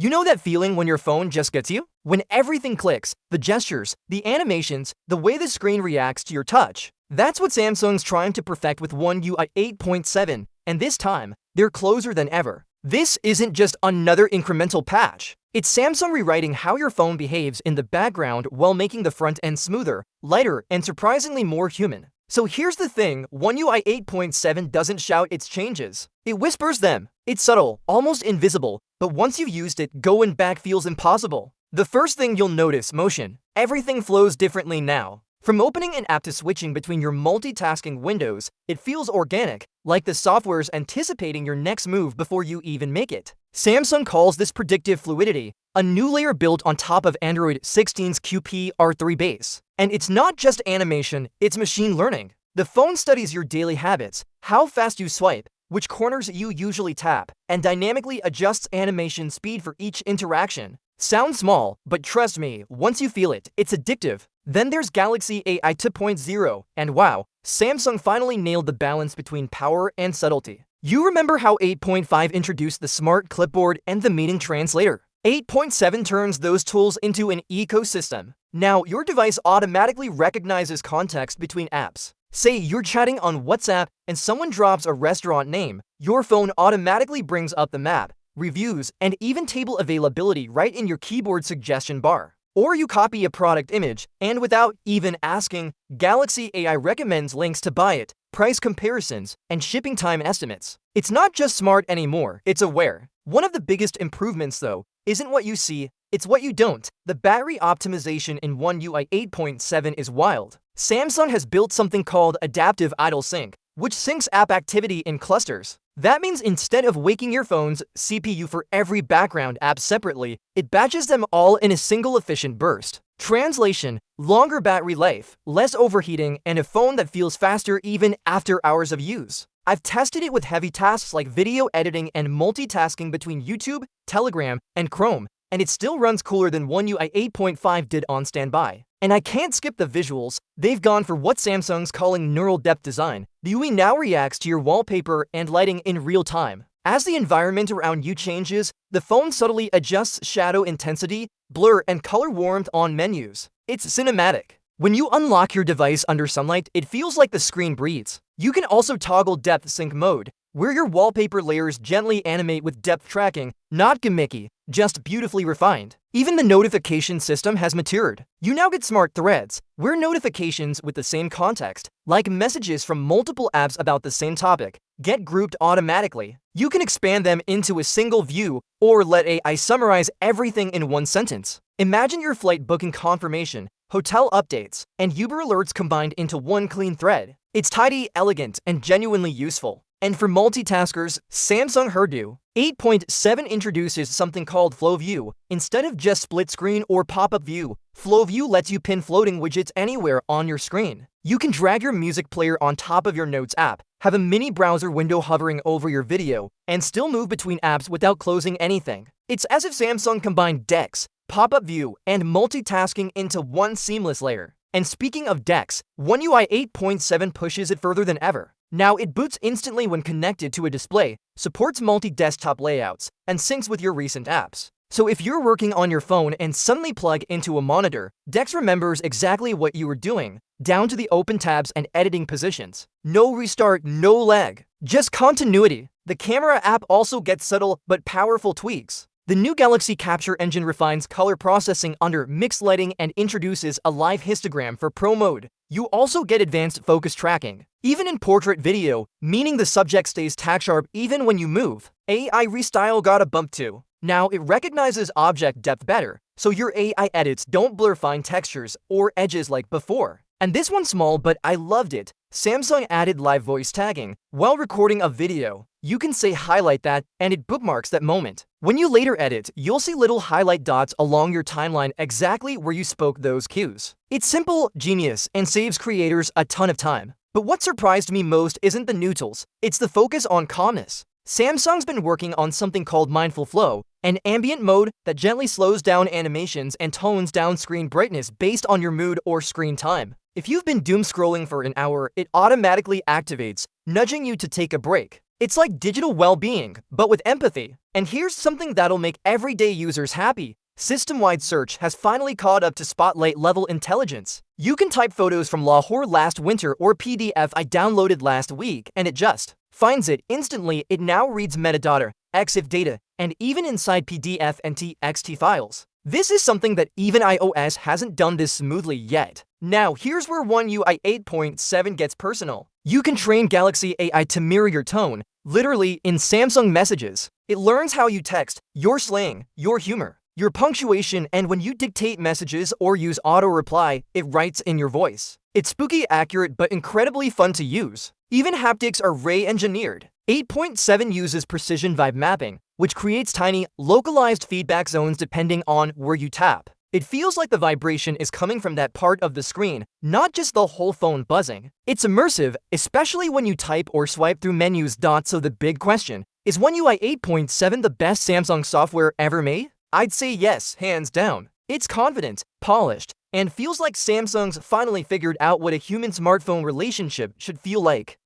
You know that feeling when your phone just gets you? When everything clicks, the gestures, the animations, the way the screen reacts to your touch. That's what Samsung's trying to perfect with One UI 8.7, and this time, they're closer than ever. This isn't just another incremental patch. It's Samsung rewriting how your phone behaves in the background while making the front end smoother, lighter, and surprisingly more human. So here's the thing, One UI 8.7 doesn't shout its changes. It whispers them. It's subtle, almost invisible, but once you've used it, going back feels impossible. The first thing you'll notice, motion. Everything flows differently now. From opening an app to switching between your multitasking windows, it feels organic, like the software's anticipating your next move before you even make it. Samsung calls this predictive fluidity, a new layer built on top of Android 16's QP-R3 base. And it's not just animation, it's machine learning. The phone studies your daily habits, how fast you swipe, which corners you usually tap, and dynamically adjusts animation speed for each interaction. Sounds small, but trust me, once you feel it, it's addictive. Then there's Galaxy AI 2.0, and wow, Samsung finally nailed the balance between power and subtlety. You remember how 8.5 introduced the smart clipboard and the meeting translator? 8.7 turns those tools into an ecosystem. Now, your device automatically recognizes context between apps. Say you're chatting on WhatsApp and someone drops a restaurant name, your phone automatically brings up the map, reviews, and even table availability right in your keyboard suggestion bar. Or you copy a product image, and without even asking, Galaxy AI recommends links to buy it, price comparisons, and shipping time estimates. It's not just smart anymore, it's aware. One of the biggest improvements, though, isn't what you see, it's what you don't. The battery optimization in One UI 8.7 is wild. Samsung has built something called Adaptive Idle Sync, which syncs app activity in clusters. That means instead of waking your phone's CPU for every background app separately, it batches them all in a single efficient burst. Translation: longer battery life, less overheating, and a phone that feels faster even after hours of use. I've tested it with heavy tasks like video editing and multitasking between YouTube, Telegram, and Chrome, and it still runs cooler than One UI 8.5 did on standby. And I can't skip the visuals. They've gone for what Samsung's calling neural depth design. The UI now reacts to your wallpaper and lighting in real time. As the environment around you changes, the phone subtly adjusts shadow intensity, blur, and color warmth on menus. It's cinematic. When you unlock your device under sunlight, it feels like the screen breathes. You can also toggle depth sync mode, where your wallpaper layers gently animate with depth tracking, not gimmicky, just beautifully refined. Even the notification system has matured. You now get smart threads, where notifications with the same context, like messages from multiple apps about the same topic, get grouped automatically. You can expand them into a single view or let AI summarize everything in one sentence. Imagine your flight booking confirmation, hotel updates, and Uber alerts combined into one clean thread. It's tidy, elegant, and genuinely useful. And for multitaskers, Samsung Herdu 8.7 introduces something called Flow View. Instead of just split screen or pop-up view, Flow View lets you pin floating widgets anywhere on your screen. You can drag your music player on top of your Notes app, have a mini browser window hovering over your video, and still move between apps without closing anything. It's as if Samsung combined DeX, pop-up view, and multitasking into one seamless layer. And speaking of DeX, One UI 8.7 pushes it further than ever. Now it boots instantly when connected to a display, supports multi-desktop layouts, and syncs with your recent apps. So if you're working on your phone and suddenly plug into a monitor, DeX remembers exactly what you were doing, down to the open tabs and editing positions. No restart, no lag, just continuity. The camera app also gets subtle but powerful tweaks. The new Galaxy Capture Engine refines color processing under mixed lighting and introduces a live histogram for Pro mode. You also get advanced focus tracking, even in portrait video, meaning the subject stays tag sharp even when you move. AI Restyle got a bump too. Now it recognizes object depth better, so your AI edits don't blur fine textures or edges like before. And this one's small, but I loved it. Samsung added live voice tagging. While recording a video, you can say highlight that, and it bookmarks that moment. When you later edit, you'll see little highlight dots along your timeline exactly where you spoke those cues. It's simple, genius, and saves creators a ton of time. But what surprised me most isn't the new tools, it's the focus on calmness. Samsung's been working on something called Mindful Flow, an ambient mode that gently slows down animations and tones down screen brightness based on your mood or screen time. If you've been doom scrolling for an hour, it automatically activates, nudging you to take a break. It's like digital well-being, but with empathy. And here's something that'll make everyday users happy. System-wide search has finally caught up to spotlight-level intelligence. You can type photos from Lahore last winter or PDF I downloaded last week, and it just finds it instantly. It now reads metadata, EXIF data, and even inside PDF and TXT files. This is something that even iOS hasn't done this smoothly yet. Now, here's where OneUi 8.7 gets personal. You can train Galaxy AI to mirror your tone, literally in Samsung Messages. It learns how you text, your slang, your humor, your punctuation, and when you dictate messages or use auto-reply, it writes in your voice. It's spooky accurate but incredibly fun to use. Even haptics are re-engineered. 8.7 uses precision vibe mapping, which creates tiny, localized feedback zones depending on where you tap. It feels like the vibration is coming from that part of the screen, not just the whole phone buzzing. It's immersive, especially when you type or swipe through menus. So the big question, is OneUi 8.7 the best Samsung software ever made? I'd say yes, hands down. It's confident, polished, and feels like Samsung's finally figured out what a human-smartphone relationship should feel like.